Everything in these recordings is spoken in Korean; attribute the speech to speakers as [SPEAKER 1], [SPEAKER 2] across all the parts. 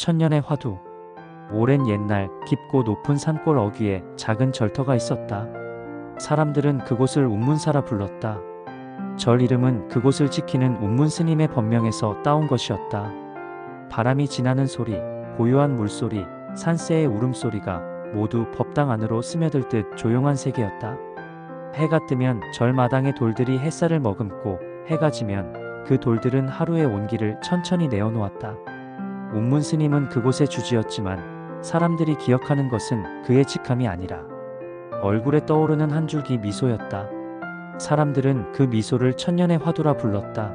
[SPEAKER 1] 천년의 화두. 오랜 옛날 깊고 높은 산골 어귀에 작은 절터가 있었다. 사람들은 그곳을 운문사라 불렀다. 절 이름은 그곳을 지키는 운문 스님의 법명에서 따온 것이었다. 바람이 지나는 소리, 고요한 물소리, 산새의 울음소리가 모두 법당 안으로 스며들 듯 조용한 세계였다. 해가 뜨면 절 마당의 돌들이 햇살을 머금고 해가 지면 그 돌들은 하루의 온기를 천천히 내어놓았다. 운문 스님은 그곳의 주지였지만 사람들이 기억하는 것은 그의 직함이 아니라 얼굴에 떠오르는 한 줄기 미소였다. 사람들은 그 미소를 천년의 화두라 불렀다.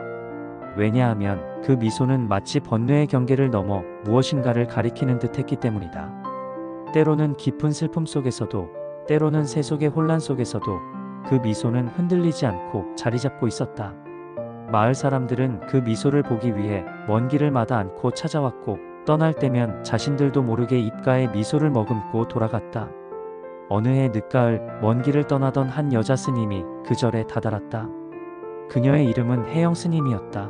[SPEAKER 1] 왜냐하면 그 미소는 마치 번뇌의 경계를 넘어 무엇인가를 가리키는 듯 했기 때문이다. 때로는 깊은 슬픔 속에서도, 때로는 세속의 혼란 속에서도 그 미소는 흔들리지 않고 자리 잡고 있었다. 마을 사람들은 그 미소를 보기 위해 먼 길을 마다 않고 찾아왔고, 떠날 때면 자신들도 모르게 입가에 미소를 머금고 돌아갔다. 어느 해 늦가을 먼 길을 떠나던 한 여자 스님이 그 절에 다다랐다. 그녀의 이름은 혜영 스님이었다.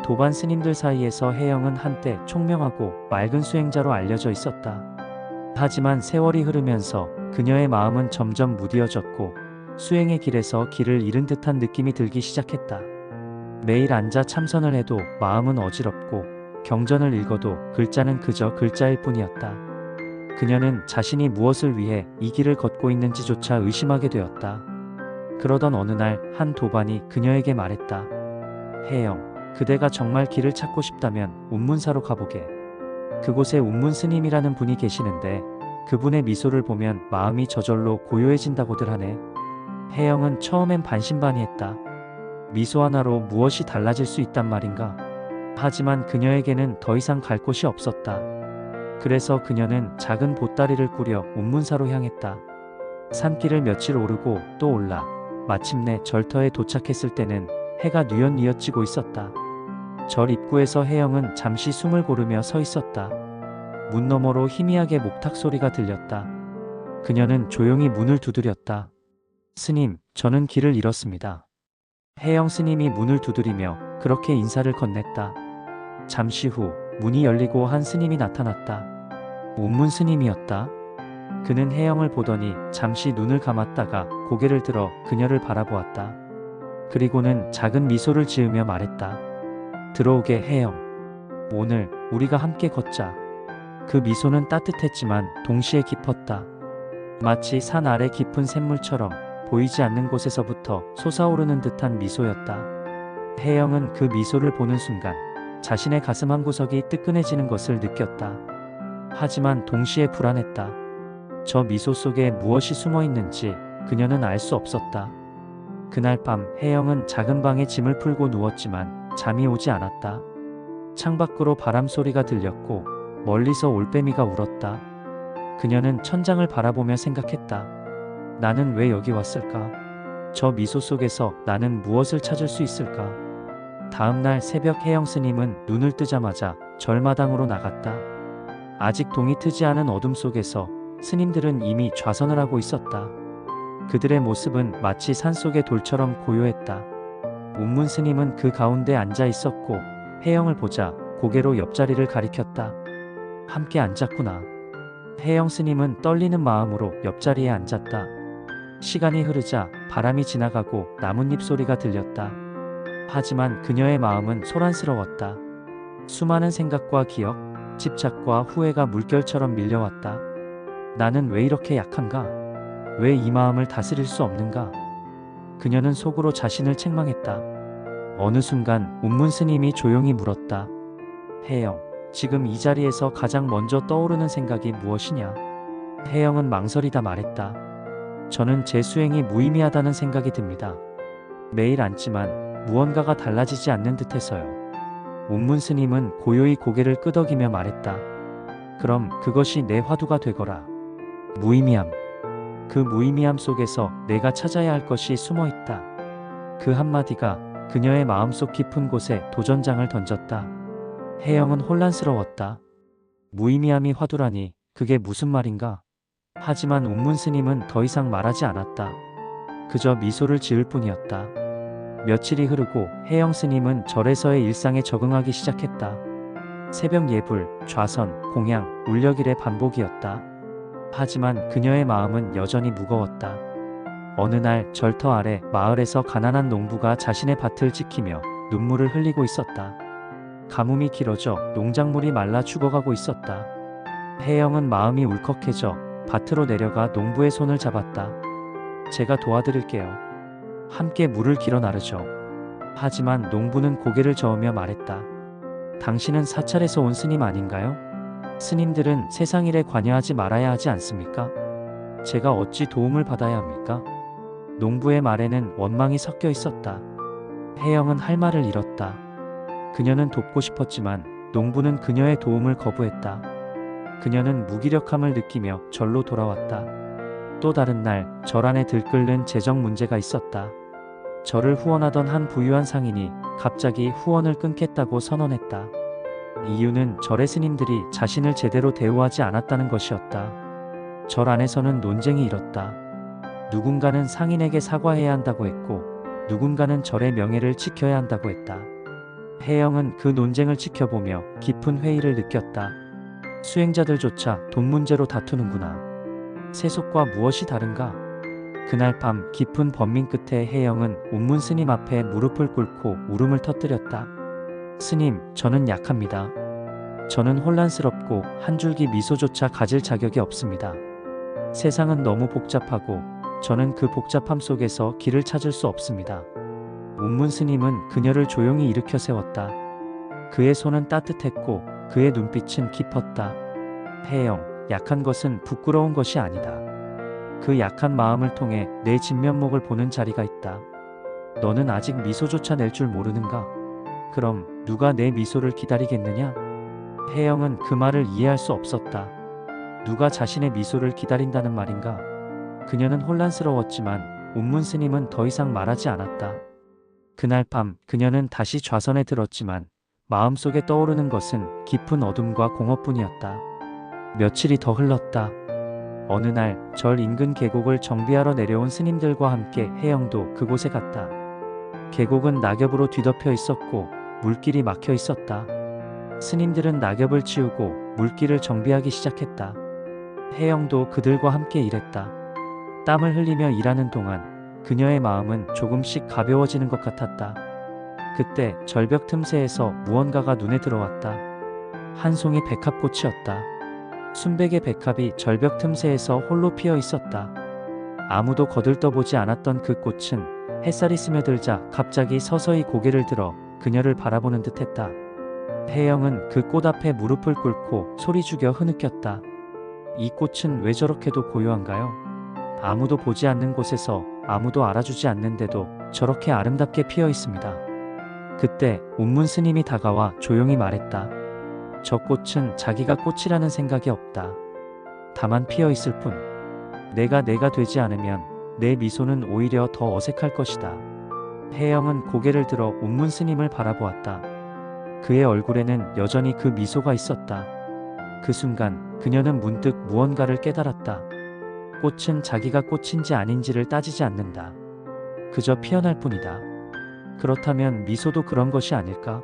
[SPEAKER 1] 도반 스님들 사이에서 혜영은 한때 총명하고 맑은 수행자로 알려져 있었다. 하지만 세월이 흐르면서 그녀의 마음은 점점 무디어졌고 수행의 길에서 길을 잃은 듯한 느낌이 들기 시작했다. 매일 앉아 참선을 해도 마음은 어지럽고 경전을 읽어도 글자는 그저 글자일 뿐이었다. 그녀는 자신이 무엇을 위해 이 길을 걷고 있는지조차 의심하게 되었다. 그러던 어느 날 한 도반이 그녀에게 말했다. 혜영, 그대가 정말 길을 찾고 싶다면 운문사로 가보게. 그곳에 운문 스님이라는 분이 계시는데 그분의 미소를 보면 마음이 저절로 고요해진다고들 하네. 혜영은 처음엔 반신반의했다. 미소 하나로 무엇이 달라질 수 있단 말인가? 하지만 그녀에게는 더 이상 갈 곳이 없었다. 그래서 그녀는 작은 보따리를 꾸려 운문사로 향했다. 산길을 며칠 오르고 또 올라 마침내 절터에 도착했을 때는 해가 뉘엿뉘엿 지고 있었다. 절 입구에서 혜영은 잠시 숨을 고르며 서 있었다. 문 너머로 희미하게 목탁 소리가 들렸다. 그녀는 조용히 문을 두드렸다. 스님, 저는 길을 잃었습니다. 혜영 스님이 문을 두드리며 그렇게 인사를 건넸다. 잠시 후 문이 열리고 한 스님이 나타났다. 운문 스님이었다. 그는 혜영을 보더니 잠시 눈을 감았다가 고개를 들어 그녀를 바라보았다. 그리고는 작은 미소를 지으며 말했다. 들어오게 혜영. 오늘 우리가 함께 걷자. 그 미소는 따뜻했지만 동시에 깊었다. 마치 산 아래 깊은 샘물처럼 보이지 않는 곳에서부터 솟아오르는 듯한 미소였다. 혜영은 그 미소를 보는 순간 자신의 가슴 한구석이 뜨끈해지는 것을 느꼈다. 하지만 동시에 불안했다. 저 미소 속에 무엇이 숨어 있는지 그녀는 알 수 없었다. 그날 밤 혜영은 작은 방에 짐을 풀고 누웠지만 잠이 오지 않았다. 창밖으로 바람 소리가 들렸고 멀리서 올빼미가 울었다. 그녀는 천장을 바라보며 생각했다. 나는 왜 여기 왔을까? 저 미소 속에서 나는 무엇을 찾을 수 있을까? 다음 날 새벽 혜영 스님은 눈을 뜨자마자 절마당으로 나갔다. 아직 동이 트지 않은 어둠 속에서 스님들은 이미 좌선을 하고 있었다. 그들의 모습은 마치 산속의 돌처럼 고요했다. 운문 스님은 그 가운데 앉아 있었고 혜영을 보자 고개로 옆자리를 가리켰다. 함께 앉았구나. 혜영 스님은 떨리는 마음으로 옆자리에 앉았다. 시간이 흐르자 바람이 지나가고 나뭇잎 소리가 들렸다. 하지만 그녀의 마음은 소란스러웠다. 수많은 생각과 기억, 집착과 후회가 물결처럼 밀려왔다. 나는 왜 이렇게 약한가? 왜 이 마음을 다스릴 수 없는가? 그녀는 속으로 자신을 책망했다. 어느 순간 운문 스님이 조용히 물었다. 혜영, 지금 이 자리에서 가장 먼저 떠오르는 생각이 무엇이냐? 혜영은 망설이다 말했다. 저는 제 수행이 무의미하다는 생각이 듭니다. 매일 앉지만 무언가가 달라지지 않는 듯해서요. 운문 스님은 고요히 고개를 끄덕이며 말했다. 그럼 그것이 내 화두가 되거라. 무의미함. 그 무의미함 속에서 내가 찾아야 할 것이 숨어 있다. 그 한마디가 그녀의 마음속 깊은 곳에 도전장을 던졌다. 혜영은 혼란스러웠다. 무의미함이 화두라니 그게 무슨 말인가? 하지만 운문 스님은 더 이상 말하지 않았다. 그저 미소를 지을 뿐이었다. 며칠이 흐르고 혜영 스님은 절에서의 일상에 적응하기 시작했다. 새벽 예불, 좌선, 공양, 울려길의 반복이었다. 하지만 그녀의 마음은 여전히 무거웠다. 어느 날 절터 아래 마을에서 가난한 농부가 자신의 밭을 지키며 눈물을 흘리고 있었다. 가뭄이 길어져 농작물이 말라 죽어가고 있었다. 혜영은 마음이 울컥해져 밭으로 내려가 농부의 손을 잡았다. 제가 도와드릴게요. 함께 물을 길어 나르죠. 하지만 농부는 고개를 저으며 말했다. 당신은 사찰에서 온 스님 아닌가요? 스님들은 세상 일에 관여하지 말아야 하지 않습니까? 제가 어찌 도움을 받아야 합니까? 농부의 말에는 원망이 섞여 있었다. 혜영은 할 말을 잃었다. 그녀는 돕고 싶었지만 농부는 그녀의 도움을 거부했다. 그녀는 무기력함을 느끼며 절로 돌아왔다. 또 다른 날 절 안에 들끓는 재정 문제가 있었다. 절을 후원하던 한 부유한 상인이 갑자기 후원을 끊겠다고 선언했다. 이유는 절의 스님들이 자신을 제대로 대우하지 않았다는 것이었다. 절 안에서는 논쟁이 일었다. 누군가는 상인에게 사과해야 한다고 했고 누군가는 절의 명예를 지켜야 한다고 했다. 혜영은 그 논쟁을 지켜보며 깊은 회의를 느꼈다. 수행자들조차 돈 문제로 다투는구나. 세속과 무엇이 다른가? 그날 밤 깊은 번민 끝에 혜영은 운문 스님 앞에 무릎을 꿇고 울음을 터뜨렸다. 스님, 저는 약합니다. 저는 혼란스럽고 한 줄기 미소조차 가질 자격이 없습니다. 세상은 너무 복잡하고 저는 그 복잡함 속에서 길을 찾을 수 없습니다. 운문 스님은 그녀를 조용히 일으켜 세웠다. 그의 손은 따뜻했고 그의 눈빛은 깊었다. 혜영, 약한 것은 부끄러운 것이 아니다. 그 약한 마음을 통해 내 진면목을 보는 자리가 있다. 너는 아직 미소조차 낼 줄 모르는가? 그럼 누가 내 미소를 기다리겠느냐? 혜영은 그 말을 이해할 수 없었다. 누가 자신의 미소를 기다린다는 말인가? 그녀는 혼란스러웠지만 운문 스님은 더 이상 말하지 않았다. 그날 밤 그녀는 다시 좌선에 들었지만 마음속에 떠오르는 것은 깊은 어둠과 공허뿐이었다. 며칠이 더 흘렀다. 어느 날 절 인근 계곡을 정비하러 내려온 스님들과 함께 혜영도 그곳에 갔다. 계곡은 낙엽으로 뒤덮여 있었고 물길이 막혀 있었다. 스님들은 낙엽을 치우고 물길을 정비하기 시작했다. 혜영도 그들과 함께 일했다. 땀을 흘리며 일하는 동안 그녀의 마음은 조금씩 가벼워지는 것 같았다. 그때 절벽 틈새에서 무언가가 눈에 들어왔다. 한 송이 백합꽃이었다. 순백의 백합이 절벽 틈새에서 홀로 피어 있었다. 아무도 거들떠보지 않았던 그 꽃은 햇살이 스며들자 갑자기 서서히 고개를 들어 그녀를 바라보는 듯했다. 혜영은 그 꽃 앞에 무릎을 꿇고 소리 죽여 흐느꼈다. 이 꽃은 왜 저렇게도 고요한가요? 아무도 보지 않는 곳에서 아무도 알아주지 않는데도 저렇게 아름답게 피어 있습니다. 그때 운문 스님이 다가와 조용히 말했다. 저 꽃은 자기가 꽃이라는 생각이 없다. 다만 피어 있을 뿐. 내가 되지 않으면 내 미소는 오히려 더 어색할 것이다. 혜영은 고개를 들어 운문 스님을 바라보았다. 그의 얼굴에는 여전히 그 미소가 있었다. 그 순간 그녀는 문득 무언가를 깨달았다. 꽃은 자기가 꽃인지 아닌지를 따지지 않는다. 그저 피어날 뿐이다. 그렇다면 미소도 그런 것이 아닐까?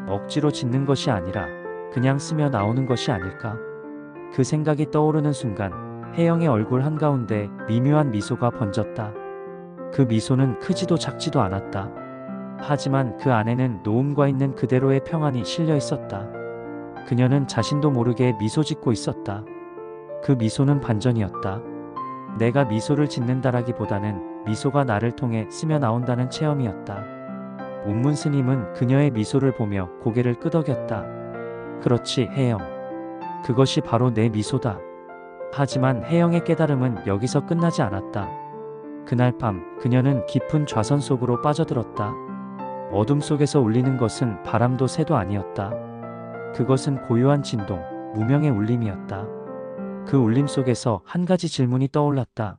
[SPEAKER 1] 억지로 짓는 것이 아니라 그냥 스며 나오는 것이 아닐까? 그 생각이 떠오르는 순간 혜영의 얼굴 한가운데 미묘한 미소가 번졌다. 그 미소는 크지도 작지도 않았다. 하지만 그 안에는 노음과 있는 그대로의 평안이 실려 있었다. 그녀는 자신도 모르게 미소 짓고 있었다. 그 미소는 반전이었다. 내가 미소를 짓는다라기보다는 미소가 나를 통해 스며 나온다는 체험이었다. 운문 스님은 그녀의 미소를 보며 고개를 끄덕였다. 그렇지, 혜영. 그것이 바로 내 미소다. 하지만 혜영의 깨달음은 여기서 끝나지 않았다. 그날 밤 그녀는 깊은 좌선 속으로 빠져들었다. 어둠 속에서 울리는 것은 바람도 새도 아니었다. 그것은 고요한 진동, 무명의 울림이었다. 그 울림 속에서 한 가지 질문이 떠올랐다.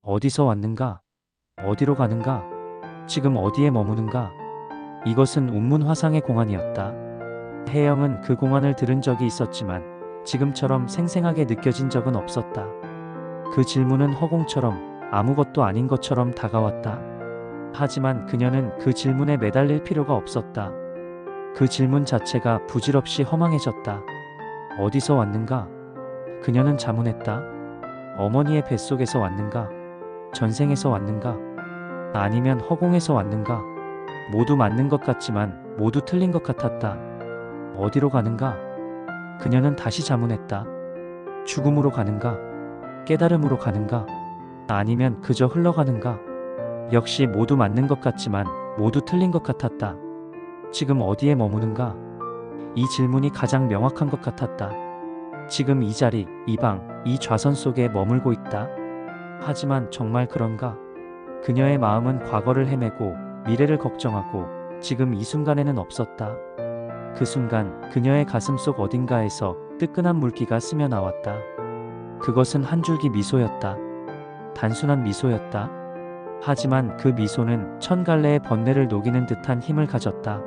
[SPEAKER 1] 어디서 왔는가? 어디로 가는가? 지금 어디에 머무는가? 이것은 운문 화상의 공안이었다. 혜영은 그 공안을 들은 적이 있었지만 지금처럼 생생하게 느껴진 적은 없었다. 그 질문은 허공처럼 아무것도 아닌 것처럼 다가왔다. 하지만 그녀는 그 질문에 매달릴 필요가 없었다. 그 질문 자체가 부질없이 허망해졌다. 어디서 왔는가? 그녀는 자문했다. 어머니의 뱃속에서 왔는가? 전생에서 왔는가? 아니면 허공에서 왔는가? 모두 맞는 것 같지만 모두 틀린 것 같았다. 어디로 가는가? 그녀는 다시 자문했다. 죽음으로 가는가? 깨달음으로 가는가? 아니면 그저 흘러가는가? 역시 모두 맞는 것 같지만 모두 틀린 것 같았다. 지금 어디에 머무는가? 이 질문이 가장 명확한 것 같았다. 지금 이 자리, 이 방, 이 좌선 속에 머물고 있다. 하지만 정말 그런가? 그녀의 마음은 과거를 헤매고 미래를 걱정하고 지금 이 순간에는 없었다. 그 순간 그녀의 가슴 속 어딘가에서 뜨끈한 물기가 스며 나왔다. 그것은 한 줄기 미소였다. 단순한 미소였다. 하지만 그 미소는 천 갈래의 번뇌를 녹이는 듯한 힘을 가졌다.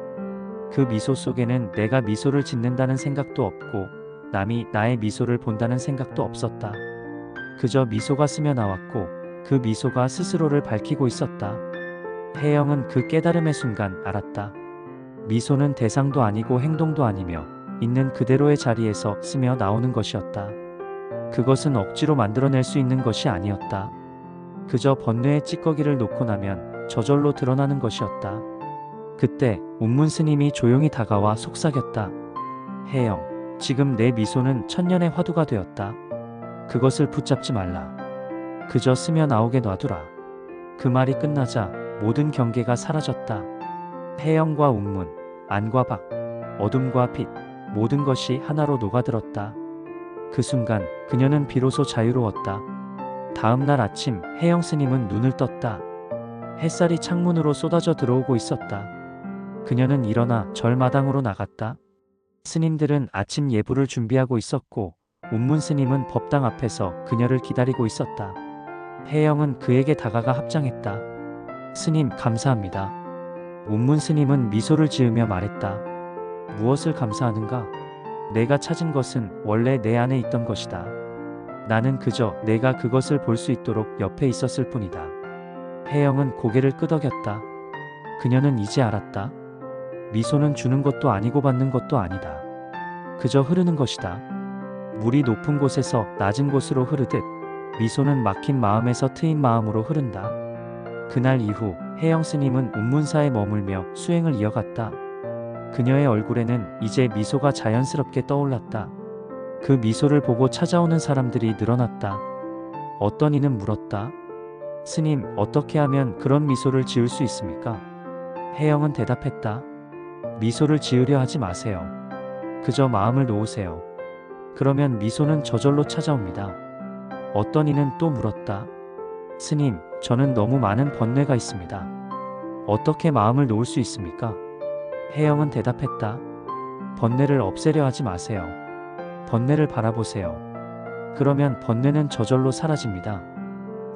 [SPEAKER 1] 그 미소 속에는 내가 미소를 짓는다는 생각도 없고 남이 나의 미소를 본다는 생각도 없었다. 그저 미소가 스며 나왔고 그 미소가 스스로를 밝히고 있었다. 혜영은 그 깨달음의 순간 알았다. 미소는 대상도 아니고 행동도 아니며 있는 그대로의 자리에서 스며 나오는 것이었다. 그것은 억지로 만들어낼 수 있는 것이 아니었다. 그저 번뇌의 찌꺼기를 놓고 나면 저절로 드러나는 것이었다. 그때 운문 스님이 조용히 다가와 속삭였다. 혜영, 지금 내 미소는 천년의 화두가 되었다. 그것을 붙잡지 말라. 그저 스며 나오게 놔두라. 그 말이 끝나자 모든 경계가 사라졌다. 혜영과 운문, 안과 박, 어둠과 빛, 모든 것이 하나로 녹아들었다. 그 순간 그녀는 비로소 자유로웠다. 다음 날 아침 혜영 스님은 눈을 떴다. 햇살이 창문으로 쏟아져 들어오고 있었다. 그녀는 일어나 절마당으로 나갔다. 스님들은 아침 예불을 준비하고 있었고 운문 스님은 법당 앞에서 그녀를 기다리고 있었다. 혜영은 그에게 다가가 합장했다. 스님 감사합니다. 운문 스님은 미소를 지으며 말했다. 무엇을 감사하는가? 내가 찾은 것은 원래 내 안에 있던 것이다. 나는 그저 내가 그것을 볼 수 있도록 옆에 있었을 뿐이다. 혜영은 고개를 끄덕였다. 그녀는 이제 알았다. 미소는 주는 것도 아니고 받는 것도 아니다. 그저 흐르는 것이다. 물이 높은 곳에서 낮은 곳으로 흐르듯 미소는 막힌 마음에서 트인 마음으로 흐른다. 그날 이후 혜영 스님은 운문사에 머물며 수행을 이어갔다. 그녀의 얼굴에는 이제 미소가 자연스럽게 떠올랐다. 그 미소를 보고 찾아오는 사람들이 늘어났다. 어떤 이는 물었다. 스님, 어떻게 하면 그런 미소를 지을 수 있습니까? 혜영은 대답했다. 미소를 지으려 하지 마세요. 그저 마음을 놓으세요. 그러면 미소는 저절로 찾아옵니다. 어떤 이는 또 물었다. 스님, 저는 너무 많은 번뇌가 있습니다. 어떻게 마음을 놓을 수 있습니까? 혜영은 대답했다. 번뇌를 없애려 하지 마세요. 번뇌를 바라보세요. 그러면 번뇌는 저절로 사라집니다.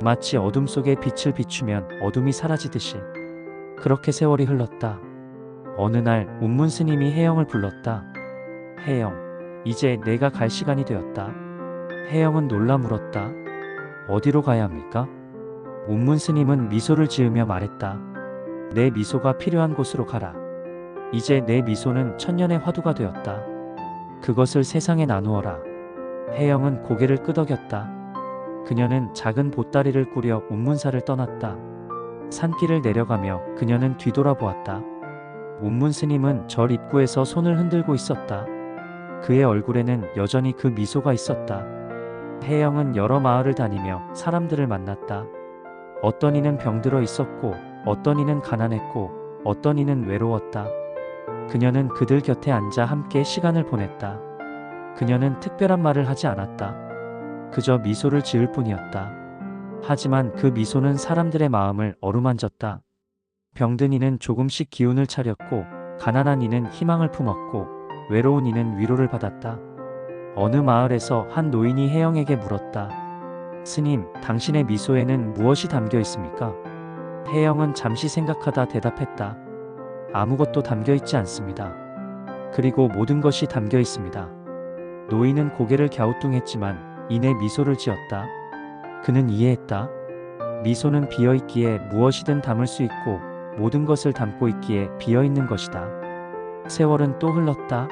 [SPEAKER 1] 마치 어둠 속에 빛을 비추면 어둠이 사라지듯이. 그렇게 세월이 흘렀다. 어느 날 운문 스님이 혜영을 불렀다. 혜영, 이제 내가 갈 시간이 되었다. 혜영은 놀라 물었다. 어디로 가야 합니까? 운문 스님은 미소를 지으며 말했다. 내 미소가 필요한 곳으로 가라. 이제 내 미소는 천년의 화두가 되었다. 그것을 세상에 나누어라. 혜영은 고개를 끄덕였다. 그녀는 작은 보따리를 꾸려 운문사를 떠났다. 산길을 내려가며 그녀는 뒤돌아보았다. 운문 스님은 절 입구에서 손을 흔들고 있었다. 그의 얼굴에는 여전히 그 미소가 있었다. 혜영은 여러 마을을 다니며 사람들을 만났다. 어떤 이는 병들어 있었고 어떤 이는 가난했고 어떤 이는 외로웠다. 그녀는 그들 곁에 앉아 함께 시간을 보냈다. 그녀는 특별한 말을 하지 않았다. 그저 미소를 지을 뿐이었다. 하지만 그 미소는 사람들의 마음을 어루만졌다. 병든 이는 조금씩 기운을 차렸고 가난한 이는 희망을 품었고 외로운 이는 위로를 받았다. 어느 마을에서 한 노인이 혜영에게 물었다. 스님, 당신의 미소에는 무엇이 담겨 있습니까? 혜영은 잠시 생각하다 대답했다. 아무것도 담겨 있지 않습니다. 그리고 모든 것이 담겨 있습니다. 노인은 고개를 갸우뚱했지만 이내 미소를 지었다. 그는 이해했다. 미소는 비어있기에 무엇이든 담을 수 있고 모든 것을 담고 있기에 비어있는 것이다. 세월은 또 흘렀다.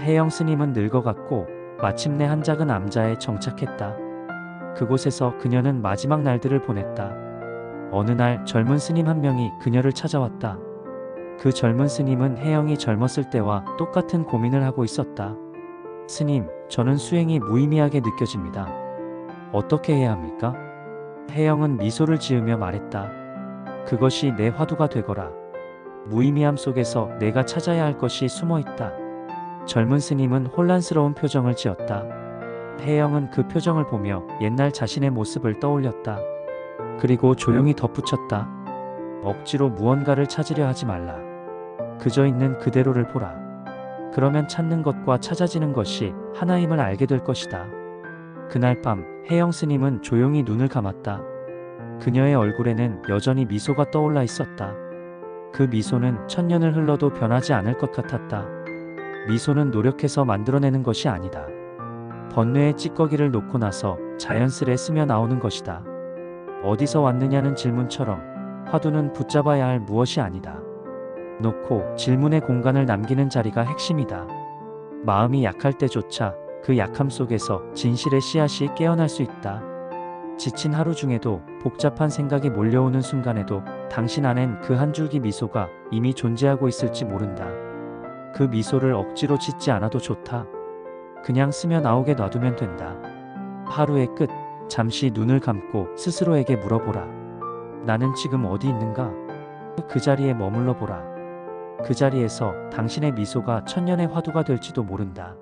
[SPEAKER 1] 혜영 스님은 늙어갔고 마침내 한 작은 암자에 정착했다. 그곳에서 그녀는 마지막 날들을 보냈다. 어느 날 젊은 스님 한 명이 그녀를 찾아왔다. 그 젊은 스님은 혜영이 젊었을 때와 똑같은 고민을 하고 있었다. 스님, 저는 수행이 무의미하게 느껴집니다. 어떻게 해야 합니까? 혜영은 미소를 지으며 말했다. 그것이 내 화두가 되거라. 무의미함 속에서 내가 찾아야 할 것이 숨어 있다. 젊은 스님은 혼란스러운 표정을 지었다. 혜영은 그 표정을 보며 옛날 자신의 모습을 떠올렸다. 그리고 조용히 덧붙였다. 억지로 무언가를 찾으려 하지 말라. 그저 있는 그대로를 보라. 그러면 찾는 것과 찾아지는 것이 하나임을 알게 될 것이다. 그날 밤 혜영 스님은 조용히 눈을 감았다. 그녀의 얼굴에는 여전히 미소가 떠올라 있었다. 그 미소는 천년을 흘러도 변하지 않을 것 같았다. 미소는 노력해서 만들어내는 것이 아니다. 번뇌의 찌꺼기를 놓고 나서 자연스레 스며 나오는 것이다. 어디서 왔느냐는 질문처럼 화두는 붙잡아야 할 무엇이 아니다. 놓고 질문의 공간을 남기는 자리가 핵심이다. 마음이 약할 때조차 그 약함 속에서 진실의 씨앗이 깨어날 수 있다. 지친 하루 중에도 복잡한 생각이 몰려오는 순간에도 당신 안엔 그 한 줄기 미소가 이미 존재하고 있을지 모른다. 그 미소를 억지로 짓지 않아도 좋다. 그냥 스며 나오게 놔두면 된다. 하루의 끝, 잠시 눈을 감고 스스로에게 물어보라. 나는 지금 어디 있는가? 그 자리에 머물러 보라. 그 자리에서 당신의 미소가 천년의 화두가 될지도 모른다.